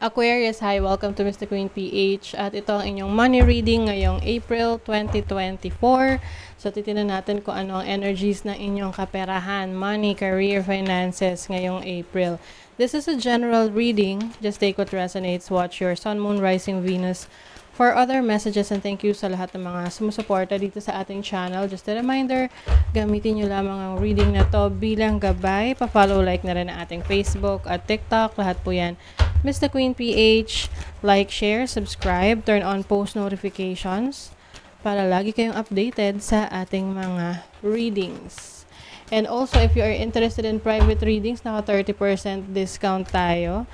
Aquarius, hi! Welcome to Mr. Queen PH. At ito ang inyong money reading ngayong April 2024. So, titignan natin kung ano ang energies ng inyong kaperahan, money, career, finances ngayong April. This is a general reading. Just take what resonates. Watch your Sun, Moon, Rising, Venus for other messages, and thank you sa lahat ng mga sumusuporta dito sa ating channel. Just a reminder, gamitin nyo lamang ang reading na to bilang gabay. Pa-follow, like na rin ang ating Facebook at TikTok. Lahat po yan Mr. Queen PH. Like, share, subscribe, turn on post notifications para lagi kayong updated sa ating mga readings. And also, if you are interested in private readings, naka 30% discount tayo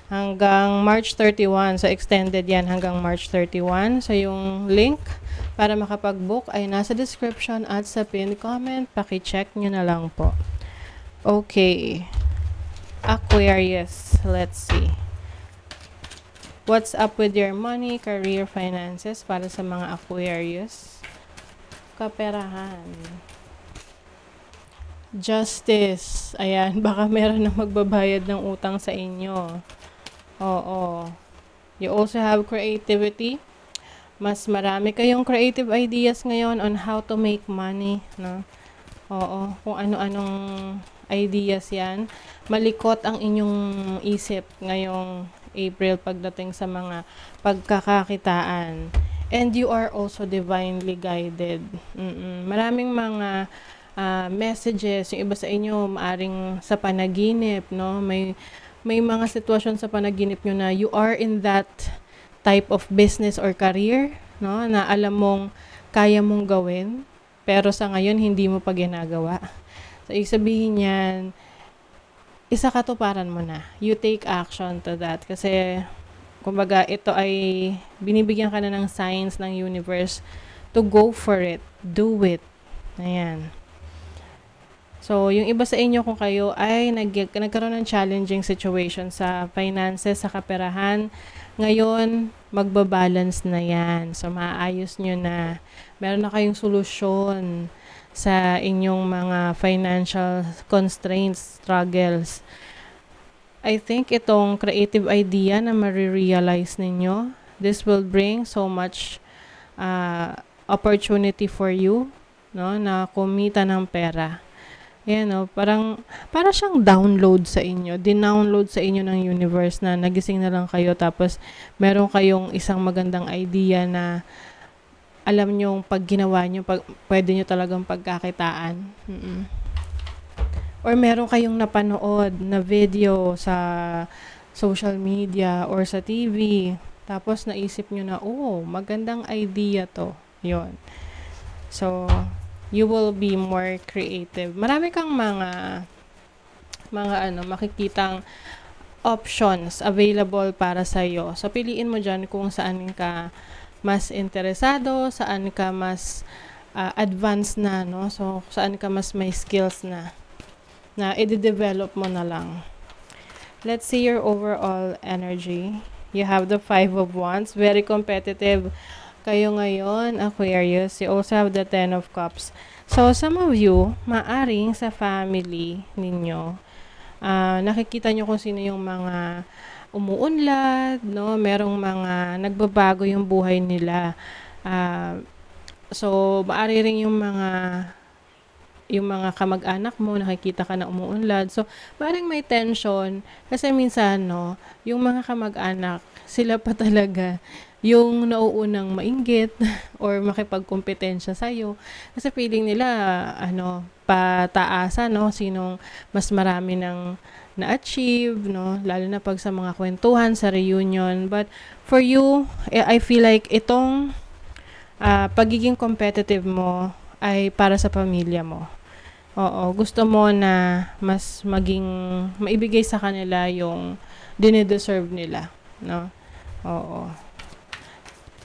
hanggang March 31. So, extended yan hanggang March 31. So, yung link para makapag-book ay nasa description at sa pinned comment. Paki-check nyo na lang po. Okay. Aquarius. Let's see. What's up with your money, career, finances para sa mga Aquarius? Kaperahan. Justice. Ayan, baka meron na magbabayad ng utang sa inyo. Oo. You also have creativity. Mas marami kayong creative ideas ngayon on how to make money, no? Oo. Kung ano-anong ideas yan. Malikot ang inyong isip ngayong April pagdating sa mga pagkakakitaan. And you are also divinely guided. Maraming mga messages. Yung iba sa inyo, maaring sa panaginip, no? May mga sitwasyon sa panaginip nyo na you are in that type of business or career, no? Na alam mong kaya mong gawin, pero sa ngayon hindi mo pa ginagawa. So, ibig sabihin yan, isa katuparan mo na. You take action to that. Kasi, kumbaga, ito ay binibigyan ka na ng signs ng universe to go for it. Do it. Ayan. So, yung iba sa inyo kung kayo ay nagkaroon ng challenging situation sa finances, sa kaperahan, ngayon, magbabalance na yan. So, maayos nyo na. Meron na kayong solusyon sa inyong mga financial constraints, struggles. I think itong creative idea na marirealize ninyo, this will bring so much opportunity for you, no, na kumita ng pera. Yan, no? Para siyang download sa inyo. Dinownload sa inyo ng universe na nagising na lang kayo tapos meron kayong isang magandang idea na alam nyo pag ginawa nyo, pwede nyo talagang pagkakitaan. Or meron kayong napanood na video sa social media or sa TV. Tapos naisip nyo na, oh, magandang idea to. Yun. So, you will be more creative. Marami kang mga makikitang options available para sa iyo. So, piliin mo dyan kung saan ka mas interesado, saan ka mas advanced na, no? So, saan ka mas may skills na i-develop mo na lang. Let's see your overall energy. You have the 5 of Wands. Very competitive kayo ngayon, Aquarius. You also have the 10 of Cups. So, some of you, maaring sa family ninyo, nakikita nyo kung sino yung mga umuunlad, no? Merong mga nagbabago yung buhay nila. So, maari rin yung mga kamag-anak mo, nakikita ka na umuunlad. So, parang may tension. Kasi minsan, no, yung mga kamag-anak, sila pa talaga yung nauunang mainggit or makipagkompetensya sa'yo. Kasi feeling nila, pataasan, no? Sinong mas marami ng na-achieve, no? Lalo na pag sa mga kwentuhan, sa reunion. But for you, I feel like itong pagiging competitive mo ay para sa pamilya mo. Oo, gusto mo na mas maibigay sa kanila yung dinideserve nila, no? Oo.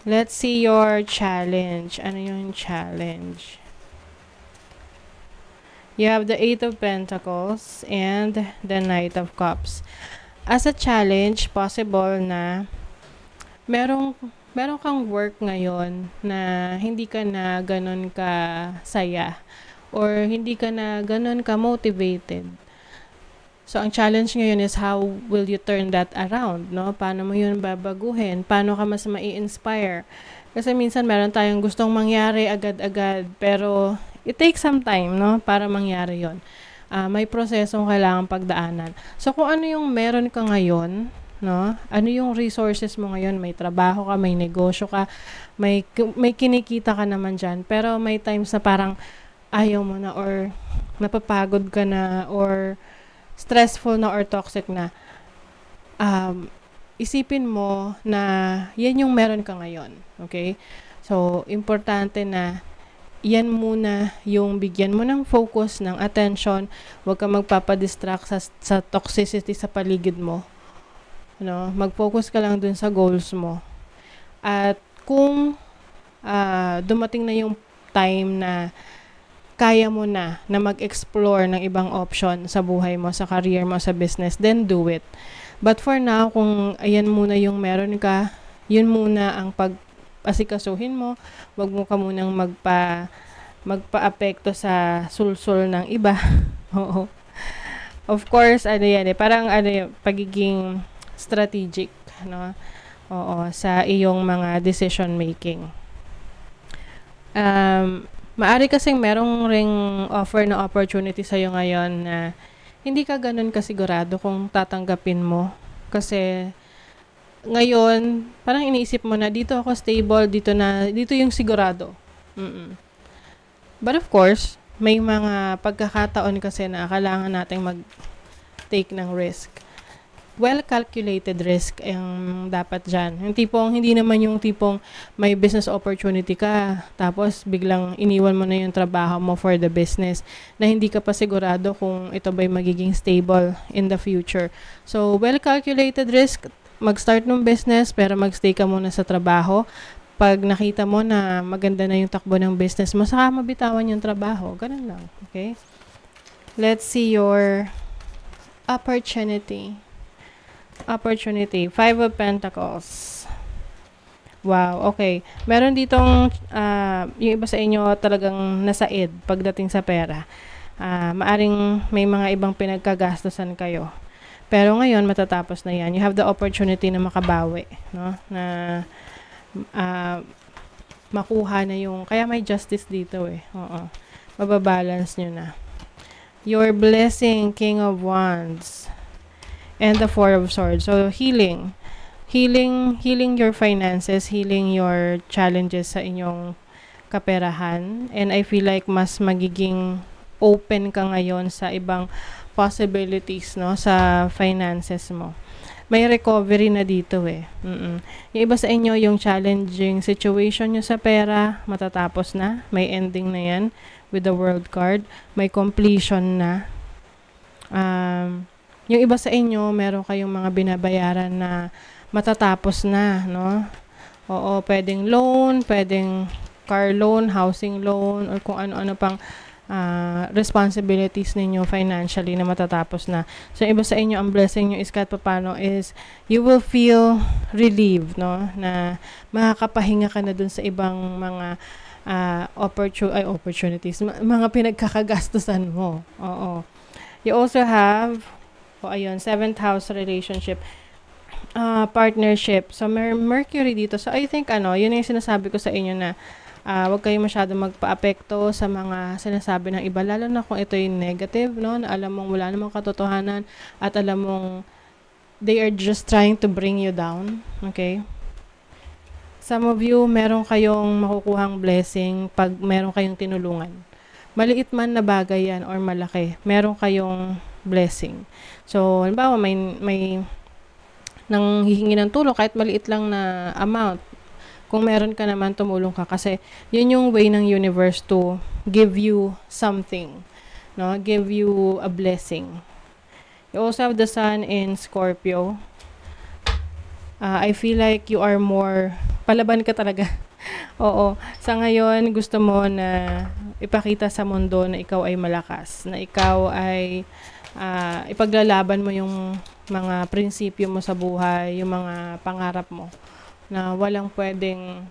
Let's see your challenge. Ano yung challenge? You have the 8 of Pentacles and the Knight of Cups. As a challenge, possible na meron kang work ngayon na hindi ka na ganun ka saya or hindi ka na ganun ka motivated. So, ang challenge ngayon is how will you turn that around, no? Paano mo yun babaguhin? Paano ka mas mai-inspire? Kasi minsan meron tayong gustong mangyari agad-agad, pero it takes some time, no? Para mangyari yon. May prosesong kailangan pagdaanan. So, kung ano yung meron ka ngayon, no? Ano yung resources mo ngayon? May trabaho ka, may negosyo ka, may kinikita ka naman dyan. Pero may times na parang ayaw mo na or napapagod ka na or stressful na or toxic na. Isipin mo na yan yung meron ka ngayon. Okay? So, importante na yan muna yung bigyan mo ng focus, ng attention. Huwag ka magpapadistract sa toxicity sa paligid mo. No? Mag-focus ka lang dun sa goals mo. At kung dumating na yung time na kaya mo na mag-explore ng ibang option sa buhay mo, sa career mo, sa business, then do it. But for now, kung ayan muna yung meron ka, yun muna ang pag-asikasuhin mo. Wag mo ka munang magpa-apekto sa sulsul ng iba. Oo. Of course, parang pagiging strategic, no? Oo, sa iyong mga decision making. Maari kasing merong ring offer na opportunity sa'yo ngayon na hindi ka ganun kasigurado kung tatanggapin mo. Kasi ngayon, parang iniisip mo na dito ako stable, dito yung sigurado. But of course, may mga pagkakataon kasi na kailangan nating mag-take ng risk. Well-calculated risk ang dapat dyan. Yung tipong, hindi naman yung tipong may business opportunity ka, tapos biglang iniwan mo na yung trabaho mo for the business, na hindi ka pa sigurado kung ito ba'y magiging stable in the future. So, well-calculated risk, mag-start ng business, pero mag-stay ka muna sa trabaho. Pag nakita mo na maganda na yung takbo ng business mo, saka mabitawan yung trabaho. Ganun lang. Okay? Let's see your opportunity. Five of Pentacles. Wow, okay. Meron ditong, yung iba sa inyo talagang nasaid pagdating sa pera. Maaring may mga ibang pinagkagastusan kayo. Pero ngayon, matatapos na yan. You have the opportunity na makabawi. No? Na makuha na yung, kaya may justice dito eh. Oo. Mababalance nyo na. Your blessing, King of Wands. And the Four of Swords. So, healing your finances, healing your challenges sa inyong kaperahan. And I feel like mas magiging open ka ngayon sa ibang possibilities, no, sa finances mo. May recovery na dito eh. Yung iba sa inyo, yung challenging situation nyo sa pera, matatapos na. May ending na yan with the World card. May completion na. Yung iba sa inyo, meron kayong mga binabayaran na matatapos na, no? Oo, pwedeng loan, pwedeng car loan, housing loan, or kung ano-ano pang responsibilities ninyo financially na matatapos na. So, iba sa inyo, ang blessing nyo is kahit paano is you will feel relieved, no? Na makakapahinga ka na dun sa ibang mga opportunities, mga pinagkakagastusan mo. Oo. You also have seventh house relationship, partnership. So, Mercury dito. So, I think, yun yung sinasabi ko sa inyo na huwag kayo masyado magpa-apekto sa mga sinasabi ng iba, lalo na kung ito yung negative, no? Na alam mong wala namang katotohanan at alam mong they are just trying to bring you down. Okay? Some of you, meron kayong makukuhang blessing pag meron kayong tinulungan. Maliit man na bagay yan or malaki, meron kayong blessing. So, halimbawa, may nang hihingi ng tulong, kahit maliit lang na amount. Kung meron ka naman, tumulong ka. Kasi, yun yung way ng universe to give you something. No? Give you a blessing. You also have the sun in Scorpio. I feel like you are more, palaban ka talaga. Oo. Sa ngayon, gusto mo na ipakita sa mundo na ikaw ay malakas. Na ikaw ay ipaglalaban mo yung mga prinsipyo mo sa buhay, yung mga pangarap mo, na walang pwedeng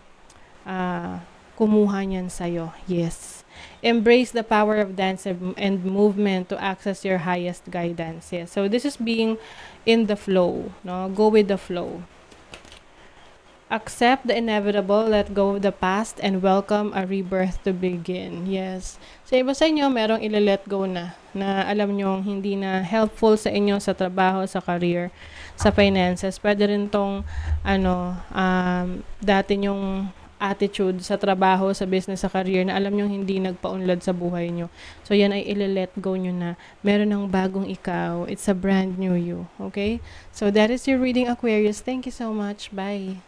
kumuha niyan sa'yo. Yes. Embrace the power of dance and movement to access your highest guidance. Yes. So this is being in the flow, no? Go with the flow. Accept the inevitable, let go of the past, and welcome a rebirth to begin. Yes. Sa iba sa inyo, merong ile-let go na alam nyo hindi na helpful sa inyo sa trabaho, sa career, sa finances. Pwede rin tong, dati nyong attitude sa trabaho, sa business, sa career na alam nyo hindi nagpaunlad sa buhay nyo. So, yan ay ile-let go nyo na. Meron ng bagong ikaw. It's a brand new you. Okay? So, that is your reading, Aquarius. Thank you so much. Bye.